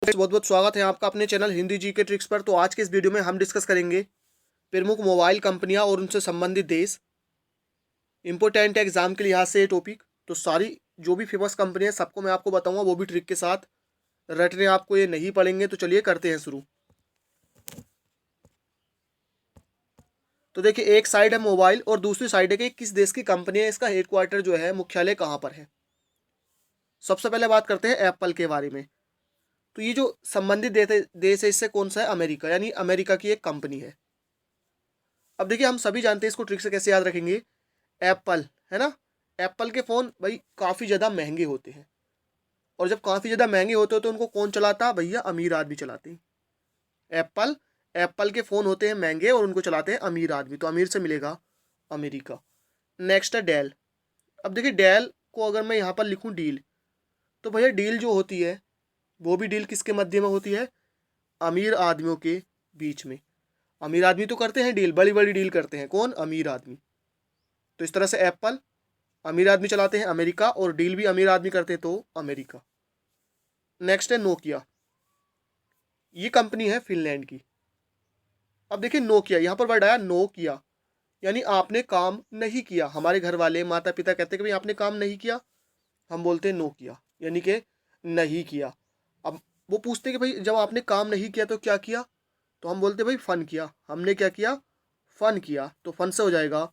बहुत बहुत स्वागत है आपका अपने चैनल हिंदी जी के ट्रिक्स पर। तो आज के इस वीडियो में हम डिस्कस करेंगे प्रमुख मोबाइल कंपनियां और उनसे संबंधित देश। इंपॉर्टेंट है एग्जाम के लिहाज से ये टॉपिक। तो सारी जो भी फेमस कंपनी है सबको मैं आपको बताऊंगा, वो भी ट्रिक के साथ। रटने आपको ये नहीं पड़ेंगे। तो चलिए करते हैं शुरू। तो देखिए, एक साइड है मोबाइल और दूसरी साइड है कि किस देश की कंपनी है, इसका हेडक्वार्टर जो है, मुख्यालय कहाँ पर है। सबसे पहले बात करते हैं एप्पल के बारे में। तो ये जो संबंधित देश है इससे कौन सा है, अमेरिका, यानी अमेरिका की एक कंपनी है। अब देखिए, हम सभी जानते हैं इसको ट्रिक से कैसे याद रखेंगे। एप्पल है ना, एप्पल के फ़ोन भाई काफ़ी ज़्यादा महंगे होते हैं। और जब काफ़ी ज़्यादा महंगे होते हैं तो उनको कौन चलाता है भैया, अमीर आदमी चलाते हैं। एप्पल एप्पल के फ़ोन होते हैं महंगे और उनको चलाते हैं अमीर आदमी, तो अमीर से मिलेगा अमेरिका। नेक्स्ट है डेल। अब देखिए, डेल को अगर मैं यहाँ पर लिखूँ डील, तो भैया डील जो होती है वो भी डील किसके मध्य में होती है, अमीर आदमियों के बीच में। अमीर आदमी तो करते हैं डील, बड़ी बड़ी डील करते हैं कौन, अमीर आदमी। तो इस तरह से एप्पल अमीर आदमी चलाते हैं अमेरिका, और डील भी अमीर आदमी करते हैं तो अमेरिका। नेक्स्ट है नोकिया। ये कंपनी है फिनलैंड की। अब देखिए नोकिया, यहाँ पर वर्ड आया नोकिया, यानी आपने काम नहीं किया। हमारे घर वाले माता पिता कहते हैं कि भाई आपने काम नहीं किया, हम बोलते हैं नोकिया, यानी कि नहीं किया। अब वो पूछते हैं कि भाई जब आपने काम नहीं किया तो क्या किया, तो हम बोलते हैं भाई फन किया। हमने क्या किया, फन किया। तो फन से हो जाएगा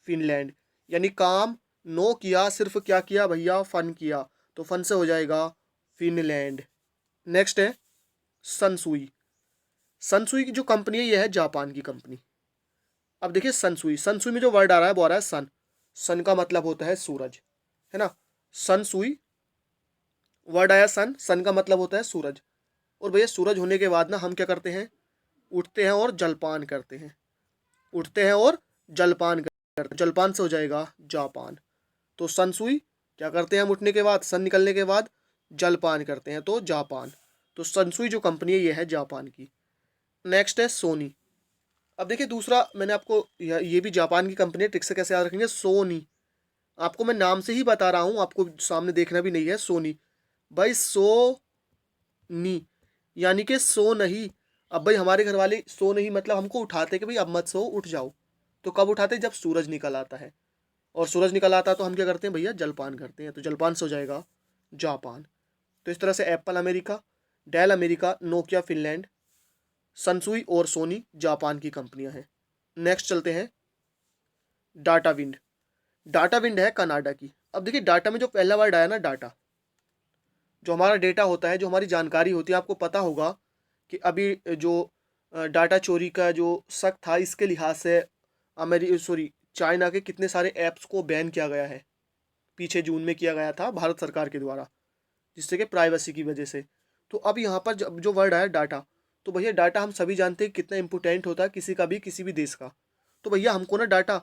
फिनलैंड, यानी काम नो किया, सिर्फ क्या किया भैया, फन किया। तो फन से हो जाएगा फिनलैंड। नेक्स्ट है सनसुई। सनसुई की जो कंपनी है ये है जापान की कंपनी। अब देखिए सनसुई, सनसुई में जो वर्ड आ रहा है वो आ रहा है सन। सन का मतलब होता है सूरज, है ना। सनसुई वर्ड आया सन, सन का मतलब होता है सूरज। और भैया सूरज होने के बाद ना हम क्या करते हैं, उठते हैं और जलपान करते हैं। उठते हैं और जलपान करते हैं, जलपान से हो जाएगा जापान। तो सनसुई क्या करते हैं हम उठने के बाद, सन निकलने के बाद जलपान करते हैं तो जापान। तो सनसुई जो कंपनी है ये है जापान की। नेक्स्ट है सोनी। अब देखिए दूसरा, मैंने आपको ये भी जापान की कंपनी है, ट्रिक से कैसे याद रखेंगे, सोनी। आपको मैं नाम से ही बता रहा हूँ, आपको सामने देखना भी नहीं है। सोनी भाई, सो नी, यानी कि सो नहीं। अब भाई हमारे घर वाले सो नहीं मतलब हमको उठाते कि भाई अब मत सो, उठ जाओ। तो कब उठाते, जब सूरज निकल आता है। और सूरज निकल आता है तो हम क्या करते हैं भैया, जलपान करते हैं। तो जलपान से हो जाएगा जापान। तो इस तरह से Apple America, Dell America, Nokia Finland, Sansui और सोनी जापान की कंपनियां हैं। नेक्स्ट चलते हैं डाटा विंड। डाटा विंड है कनाडा की। अब देखिए डाटा में जो पहला वर्ड आया ना, डाटा, जो हमारा डेटा होता है, जो हमारी जानकारी होती है। आपको पता होगा कि अभी जो डाटा चोरी का जो शक था, इसके लिहाज से चाइना के कितने सारे ऐप्स को बैन किया गया है। पीछे जून में किया गया था भारत सरकार के द्वारा, जिससे कि प्राइवेसी की वजह से। तो अब यहाँ पर जो वर्ड आया डाटा, तो भैया डाटा हम सभी जानते हैं कितना इंपॉर्टेंट होता है किसी का भी, किसी भी देश का। तो भैया हमको ना डाटा,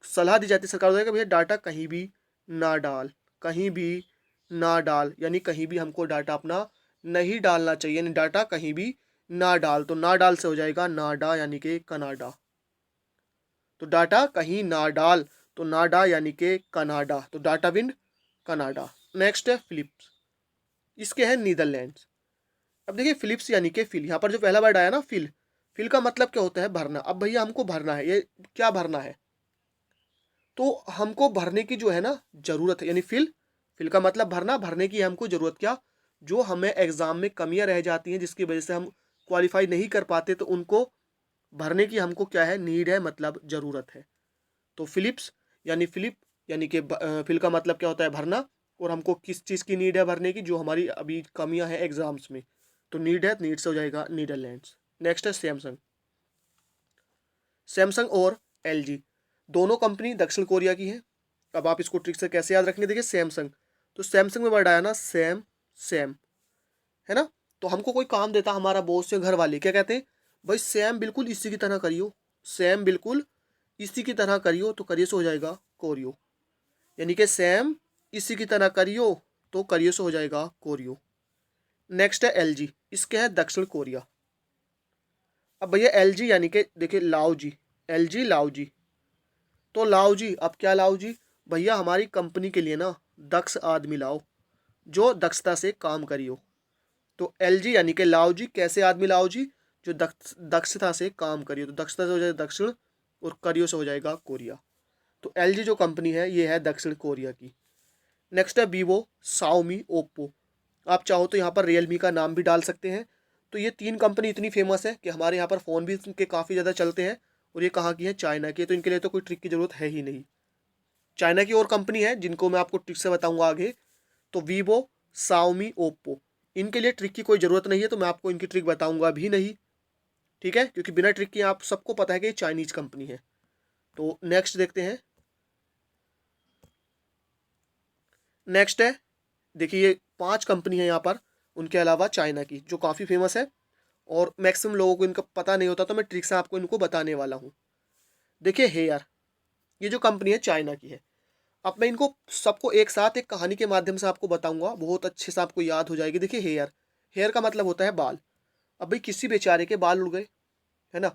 सलाह दी जाती है सरकार द्वारा कि भैया डाटा कहीं भी ना डाल, कहीं भी ना डाल, यानी कहीं भी हमको डाटा अपना नहीं डालना चाहिए, यानी डाटा कहीं भी ना डाल। तो ना डाल से हो जाएगा नाडा, यानी कि कनाडा। तो डाटा कहीं ना डाल, तो नाडा यानी कि कनाडा। तो डाटा विंड कनाडा। नेक्स्ट है फिलिप्स। इसके हैं नीदरलैंड्स। अब देखिए फिलिप्स यानी कि फिल, यहाँ पर जो पहला वर्ड आया ना फिल, फिल का मतलब क्या होता है, भरना। अब भैया हमको भरना है, ये क्या भरना है, तो हमको भरने की जो है ना ज़रूरत है, यानी फिल, फिल का मतलब भरना, भरने की हमको ज़रूरत। क्या, जो हमें एग्ज़ाम में कमियां रह जाती हैं जिसकी वजह से हम क्वालिफाई नहीं कर पाते, तो उनको भरने की हमको क्या है, नीड है, मतलब ज़रूरत है। तो फिलिप्स यानी फिलिप, यानी कि फिल का मतलब क्या होता है, भरना। और हमको किस चीज़ की नीड है भरने की, जो हमारी अभी कमियां हैं एग्जाम्स में। तो नीड है, नीड से हो जाएगा नीदरलैंड्स। नेक्स्ट है सैमसंग। सैमसंग और एलजी दोनों कंपनी दक्षिण कोरिया की है। अब आप इसको ट्रिक से कैसे याद रखेंगे, देखिए सैमसंग, तो सैमसंग में वर्ड आया ना सैम, सैम, है ना। तो हमको कोई काम देता हमारा बॉस या घर वाले, क्या कहते हैं भाई, सैम बिल्कुल इसी की तरह करियो, सैम बिल्कुल इसी की तरह करियो। तो करियो से हो जाएगा कोरियो, यानी कि सैम इसी की तरह करियो, तो करियो से हो जाएगा कोरियो। नेक्स्ट है एलजी। इसके है दक्षिण कोरिया। अब भैया एलजी यानी कि देखिए लाओ जी, एलजी लाओ जी। तो लाओ जी, अब क्या लाओ जी, भैया हमारी कंपनी के लिए ना दक्ष आदमी लाओ, जो दक्षता से काम करियो। तो LG यानी कि लाओजी, कैसे आदमी लाओजी, जो दक्षता से काम करियो, तो दक्षता से हो जाएगा दक्षिण और करियो से हो जाएगा कोरिया। तो LG जो कंपनी है ये है दक्षिण कोरिया की। नेक्स्ट है वीवो, शाओमी, ओप्पो। आप चाहो तो यहाँ पर रियलमी का नाम भी डाल सकते हैं। तो ये 3 कंपनी इतनी फेमस है कि हमारे यहाँ पर फ़ोन भी इनके काफ़ी ज़्यादा चलते हैं। और ये कहाँ की है, चाइना की है। तो इनके लिए तो कोई ट्रिक की ज़रूरत है ही नहीं। चाइना की और कंपनी है जिनको मैं आपको ट्रिक से बताऊंगा आगे। तो वीवो, शाओमी, ओप्पो, इनके लिए ट्रिक की कोई ज़रूरत नहीं है, तो मैं आपको इनकी ट्रिक बताऊंगा भी नहीं। ठीक है, क्योंकि बिना ट्रिक के आप सबको पता है कि ये चाइनीज कंपनी है। तो नेक्स्ट देखते हैं। नेक्स्ट है, देखिए ये 5 कंपनी है यहाँ पर उनके अलावा चाइना की, जो काफ़ी फेमस है और मैक्सिमम लोगों को इनका पता नहीं होता, तो मैं ट्रिक से आपको इनको बताने वाला हूँ। देखिए हेयर, ये जो कंपनी है चाइना की है। अब मैं इनको सबको एक साथ एक कहानी के माध्यम से आपको बताऊंगा, बहुत अच्छे से आपको याद हो जाएगी। देखिए हेयर, हेयर का मतलब होता है बाल। अब भाई किसी बेचारे के बाल उड़ गए, है ना,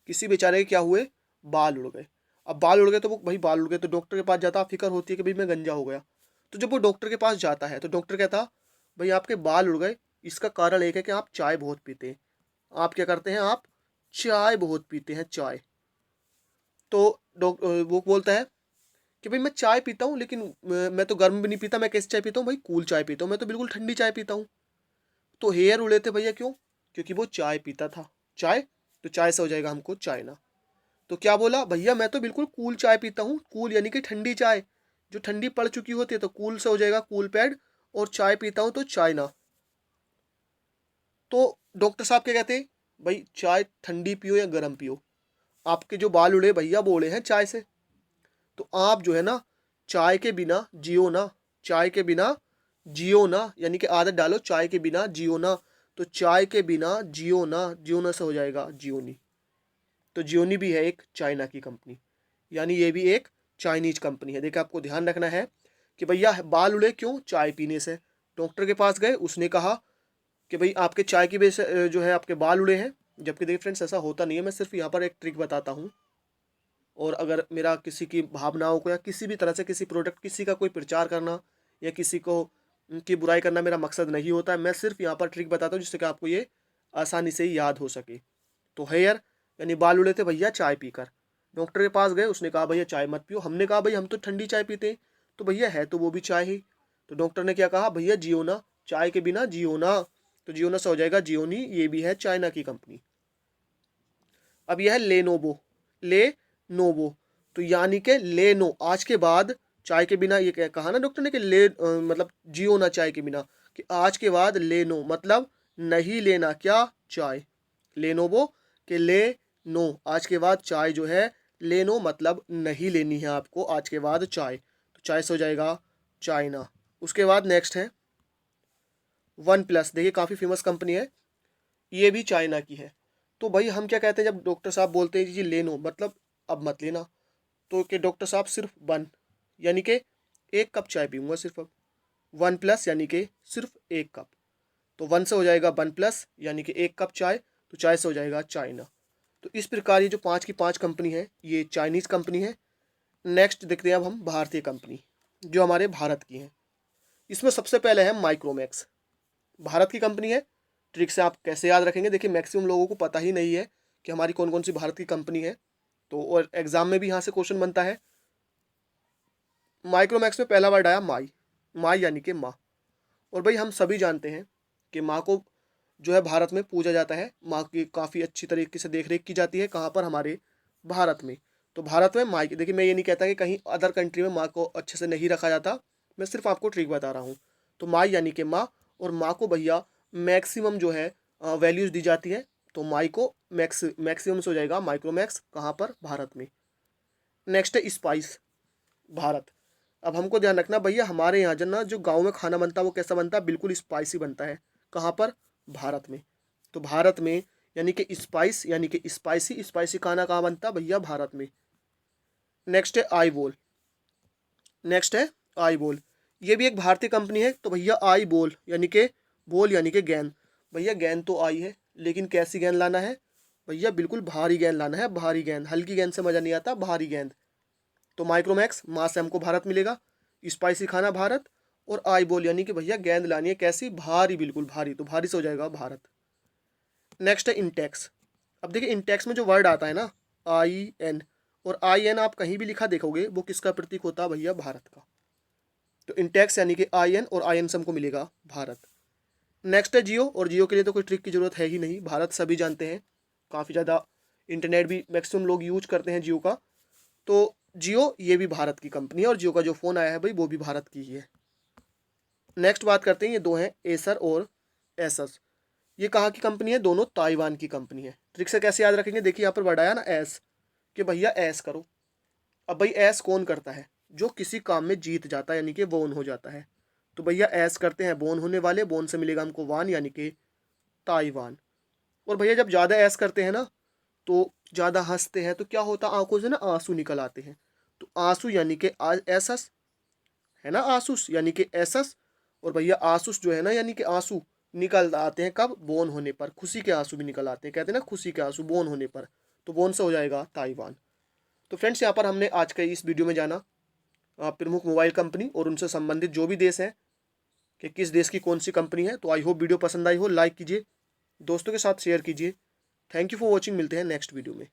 किसी बेचारे के क्या हुए, बाल उड़ गए। अब बाल उड़ गए तो वो भाई बाल उड़ गए तो डॉक्टर के पास जाता, फिक्र होती है कि भाई मैं गंजा हो गया। तो जब वो डॉक्टर के पास जाता है तो डॉक्टर कहता, भाई आपके बाल उड़ गए, इसका कारण एक है कि आप चाय बहुत पीते हैं। आप क्या करते हैं, आप चाय बहुत पीते हैं, चाय। तो वो बोलता है कि भाई मैं चाय पीता हूँ, लेकिन मैं तो गर्म भी नहीं पीता, मैं कैसी चाय पीता हूँ भाई, कूल चाय पीता हूँ, मैं तो बिल्कुल ठंडी चाय पीता हूँ। तो हेयर उड़े थे भैया, क्यों, क्योंकि वो चाय पीता था, चाय। तो चाय से हो जाएगा हमको चाइना। तो क्या बोला भैया, मैं तो बिल्कुल कूल चाय पीता हूँ, कूल यानी कि ठंडी चाय, जो ठंडी पड़ चुकी होती है, तो कूल से हो जाएगा कूल पैड, और चाय पीता हूँ तो चाइना। तो डॉक्टर साहब क्या कहते हैं, भाई चाय ठंडी पियो या गर्म पियो, आपके जो बाल उड़े भैया वो उड़े हैं चाय से। तो आप जो है ना, चाय के बिना जियो ना, चाय के बिना जियो ना, यानी कि आदत डालो, चाय के बिना जियो ना। तो चाय के बिना जियो ना, जियो ना से हो जाएगा जियोनी। तो जियोनी भी है एक चाइना की कंपनी, यानी ये भी एक चाइनीज कंपनी है। देखिए आपको ध्यान रखना है कि भैया बाल उड़े क्यों, चाय पीने से। डॉक्टर के पास गए, उसने कहा कि भाई आपके चाय की वजह से जो है आपके बाल उड़े हैं। जबकि देखिए फ्रेंड्स ऐसा होता नहीं है, मैं सिर्फ यहाँ पर एक ट्रिक बताता हूँ। और अगर मेरा किसी की भावनाओं को या किसी भी तरह से किसी प्रोडक्ट, किसी का कोई प्रचार करना या किसी को की बुराई करना मेरा मकसद नहीं होता है। मैं सिर्फ यहाँ पर ट्रिक बताता हूँ जिससे कि आपको ये आसानी से ही याद हो सके। तो हेयर यानी बाल उड़े थे भैया चाय पीकर। डॉक्टर के पास गए, उसने कहा भैया चाय मत पियो। हमने कहा भाई हम तो ठंडी चाय पीते हैं। तो भैया है तो वो भी चाय ही। तो डॉक्टर ने क्या कहा, भैया जियो ना, चाय के बिना जियो ना। तो जियो ना से हो जाएगा जियोनी, ये भी है चाइना की कंपनी। अब यह है लेनोवो, लेनोवो। तो यानी कि लेनो, आज के बाद चाय के बिना, ये क्या कहा ना डॉक्टर ने कि मतलब जियो ना चाय के बिना, कि आज के बाद लेनो मतलब नहीं लेना क्या, चाय। लेनोवो के ले नो, आज के बाद चाय जो है लेनो मतलब नहीं लेनी है आपको आज के बाद चाय। तो चाय से हो जाएगा चाइना। उसके बाद नेक्स्ट है वन प्लस। देखिए काफ़ी फेमस कंपनी है, ये भी चाइना की है। तो भाई हम क्या कहते हैं, जब डॉक्टर साहब बोलते हैं जी लेनो मतलब अब मत लेना, तो कि डॉक्टर साहब सिर्फ वन यानी कि एक कप चाय पीऊँगा सिर्फ अब। वन प्लस यानी कि सिर्फ एक कप। तो वन से हो जाएगा वन प्लस यानी कि एक कप चाय। तो चाय से हो जाएगा चाइना। तो इस प्रकार ये जो 5 की 5 कंपनी है ये चाइनीज़ कंपनी है। नेक्स्ट देखते हैं अब हम भारतीय कंपनी जो हमारे भारत की हैं। इसमें सबसे पहले है माइक्रोमैक्स, भारत की कंपनी है। ट्रिक से आप कैसे याद रखेंगे, देखिए मैक्सिमम लोगों को पता ही नहीं है कि हमारी कौन कौन सी भारत की कंपनी है। तो और एग्जाम में भी यहाँ से क्वेश्चन बनता है। माइक्रोमैक्स में पहला वर्ड आया माई, माई यानी कि माँ। और भाई हम सभी जानते हैं कि माँ को जो है भारत में पूजा जाता है, माँ की काफ़ी अच्छी तरीके से देख रेख की जाती है। कहाँ पर, हमारे भारत में। तो भारत में माँ की, देखिए मैं ये नहीं कहता कि कहीं अदर कंट्री में माँ को अच्छे से नहीं रखा जाता, मैं सिर्फ आपको ट्रिक बता रहा हूँ। तो माई यानी कि माँ, और माँ को भैया मैक्सिमम जो है वैल्यूज़ दी जाती है। तो माई को मैक्सिमम से हो जाएगा माइक्रोमैक्स, कहाँ पर, भारत में। नेक्स्ट है स्पाइस, भारत। अब हमको ध्यान रखना भैया, हमारे यहाँ जो ना जो गाँव में खाना बनता है वो कैसा बनता है, बिल्कुल स्पाइसी बनता है। कहाँ पर, भारत में। तो भारत में यानी कि स्पाइस यानी कि स्पाइसी, स्पाइसी खाना कहाँ बनता है भैया, भारत में। नेक्स्ट है आई बोल, नेक्स्ट है आई बोल, ये भी एक भारतीय कंपनी है। तो भैया आई बोल यानी कि बोल यानी कि गेंद। भैया गेंद तो आई है, लेकिन कैसी गेंद लाना है भैया, बिल्कुल भारी गेंद लाना है, भारी गेंद। हल्की गेंद से मज़ा नहीं आता, भारी गेंद। तो माइक्रोमैक्स, माँ से हमको भारत मिलेगा, स्पाइसी खाना भारत, और आई बॉल यानी कि भैया गेंद लानी है कैसी, भारी, बिल्कुल भारी, तो भारी से हो जाएगा भारत। नेक्स्ट है इंटेक्स। अब देखिए इंटेक्स में जो वर्ड आता है ना आई एन, और आई एन आप कहीं भी लिखा देखोगे वो किसका प्रतीक होता है भैया, भारत का। तो इंटेक्स यानी कि आई एन और आई एन से हमको मिलेगा भारत। नेक्स्ट है जियो, और जियो के लिए तो कोई ट्रिक की जरूरत है ही नहीं, भारत सभी जानते हैं, काफ़ी ज़्यादा इंटरनेट भी मैक्सिमम लोग यूज करते हैं जियो का। तो जियो ये भी भारत की कंपनी है, और जियो का जो फ़ोन आया है भाई वो भी भारत की ही है। नेक्स्ट बात करते हैं, ये दो हैं एसर और एसस। ये कहाँ की कंपनी है, दोनों ताइवान की कंपनी है। ट्रिक से कैसे याद रखेंगे, देखिए यहाँ पर वर्ड आया ना एस, कि भैया ऐस करो। अब भाई ऐस कौन करता है, जो किसी काम में जीत जाता है यानी कि वोन हो जाता है। तो भैया ऐस करते हैं बोन होने वाले, बोन से मिलेगा हमको वान यानी कि ताइवान। और भैया जब ज़्यादा ऐस करते हैं ना, तो ज़्यादा हंसते हैं तो क्या होता है, आंखों से ना आंसू निकल आते हैं। तो आंसू यानी कि एसस है ना, आसूस यानी कि एसस। और भैया आसूस जो है ना यानी कि आंसू निकल आते हैं कब, बोन होने पर, खुशी के आंसू भी निकल आते हैं, कहते हैं ना खुशी के आंसू बोन होने पर। तो बोन से हो जाएगा ताइवान। तो फ्रेंड्स यहाँ पर हमने आज के इस वीडियो में जाना प्रमुख मोबाइल कंपनी और उनसे संबंधित जो भी देश हैं कि किस देश की कौन सी कंपनी है। तो आई होप वीडियो पसंद आई हो, लाइक कीजिए, दोस्तों के साथ शेयर कीजिए। थैंक यू फॉर वॉचिंग, मिलते हैं नेक्स्ट वीडियो में।